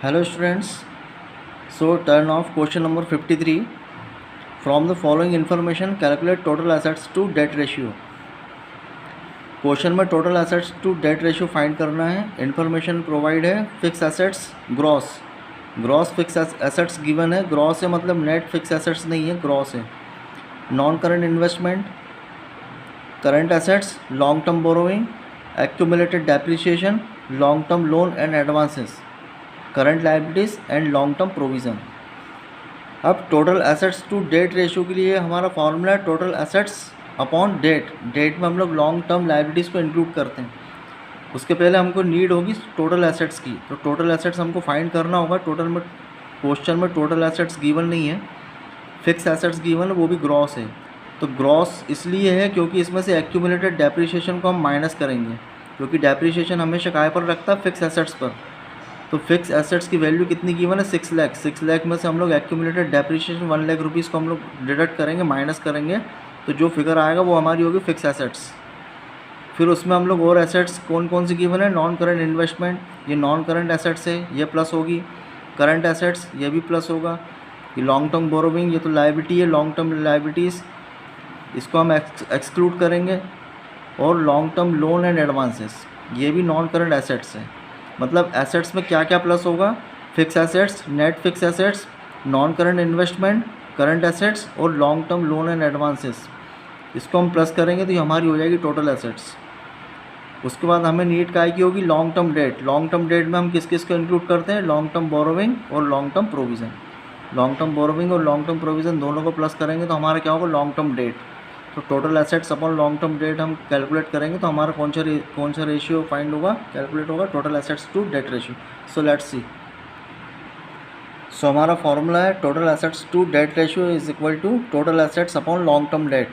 Hello students, so turn off question number 53. From the following information calculate total assets to debt ratio. Question में total assets to debt ratio find करना है. Information provide है fix assets gross fix assets given है. Gross है मतलब net fix assets नहीं है, gross है. Non current investment, current assets, long term borrowing, accumulated depreciation, long term loan and advances, current liabilities and long term provision. अब total assets to debt ratio के लिए हमारा formula है total assets upon date. Date में हम लोग long term liabilities को include करते हैं. उसके पहले हमको नीड होगी टोटल एसेट्स की. तो टोटल एसेट्स हमको फाइंड करना होगा. टोटल में क्वेश्चन में टोटल एसेट्स गिवन नहीं है, फिक्स एसेट्स गिवन है, वो भी ग्रॉस है. तो ग्रॉस इसलिए है क्योंकि इसमें से एक्यूमुलेटेड डेप्रिसिएशन को हम माइनस करेंगे, क्योंकि डेप्रिसिएशन हमेशा काय पर रखता है, फिक्स एसेट्स पर. तो फिक्स एसेट्स की वैल्यू कितनी गिवन है, 6 लाख. 6 लाख में से हम लोग एक्यूमुलेटेड डेप्रिसिएशन 1 लाख रुपीज़ को हम लोग डिडक्ट करेंगे, माइनस करेंगे. तो जो फिगर आएगा वो हमारी होगी फिक्स एसेट्स. फिर उसमें हम लोग और एसेट्स कौन कौन सी गिवन है, नॉन करंट इन्वेस्टमेंट, ये नॉन करंट एसेट्स है, ये प्लस होगी. करंट एसेट्स ये भी प्लस होगा. ये लॉन्ग टर्म बोरोविंग ये तो लायबिलिटी है, लॉन्ग टर्म लायबिलिटीज़ इसको हम एक्सक्लूड करेंगे. और long term loan and advances ये भी नॉन करंट एसेट्स है. मतलब एसेट्स में क्या क्या प्लस होगा, fix assets, net fix assets, non current investment, current assets और long term loan and advances. इसको हम प्लस करेंगे तो ये हमारी हो जाएगी टोटल एसेट्स. उसके बाद हमें नीड काय की होगी, long term debt. Long term debt में हम किस किस को इंक्लूड करते हैं, लॉन्ग टर्म बोरोविंग और long term provision. Long term borrowing और लॉन्ग टर्म प्रोविज़न दोनों को प्लस करेंगे तो हमारा क्या होगा, लॉन्ग टर्म डेट. तो total assets upon long term debt हम कैलकुलेट करेंगे तो हमारा कौन सा रेशियो फाइंड होगा, कैलकुलेट होगा, total assets to debt ratio. So let's सी. सो हमारा फॉर्मूला है total assets to debt ratio is equal to total assets upon long term debt.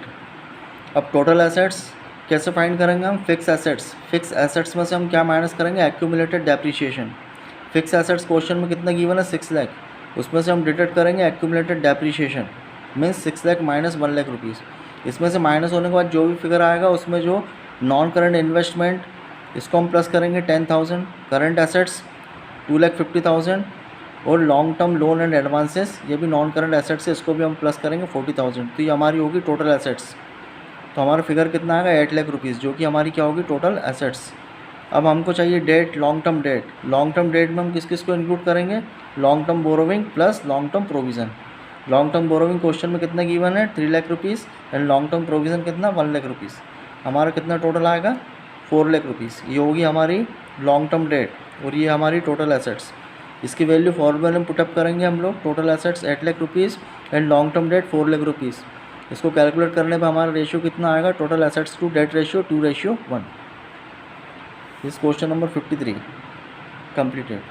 अब टोटल एसेट्स कैसे फाइंड करेंगे हम, फिक्स एसेट्स में से हम क्या माइनस करेंगे, accumulated depreciation. Fix assets question में कितना गिवन है, 6 लाख. उसमें से हम डिडक्ट करेंगे accumulated depreciation, means 6 lakh minus 1 lakh rupees. इसमें से माइनस होने के बाद जो भी फिगर आएगा उसमें जो नॉन करंट इन्वेस्टमेंट इसको हम प्लस करेंगे 10,000, करंट एसेट्स 2,50,000 और long term loan and advances ये भी नॉन करंट एसेट्स है, इसको भी हम प्लस करेंगे 40,000. तो ये हमारी होगी टोटल एसेट्स. तो हमारा फिगर कितना आएगा, 8 लाख रुपीज़, जो कि हमारी क्या होगी, टोटल एसेट्स. अब हमको चाहिए debt, long term debt. Long term debt में हम किस किस को इंक्लूड करेंगे, long term borrowing plus long term provision. Long term borrowing question में कितना गिवन है, 3 lakh rupees and long term provision कितना, 1 लाख रुपीज़. हमारा कितना टोटल आएगा, 4 लाख रुपीज़. ये होगी हमारी लॉन्ग टर्म डेट और ये हमारी टोटल एसेट्स. इसकी वैल्यू फॉर्मूले में पुटअप करेंगे हम लोग. Total assets 8 lakh rupees and long term debt 4 lakh rupees. इसको कैलकुलेट करने पर हमारा रेशियो कितना आएगा, total assets to debt ratio 2:1. इस क्वेश्चन नंबर 53 कंप्लीटेड.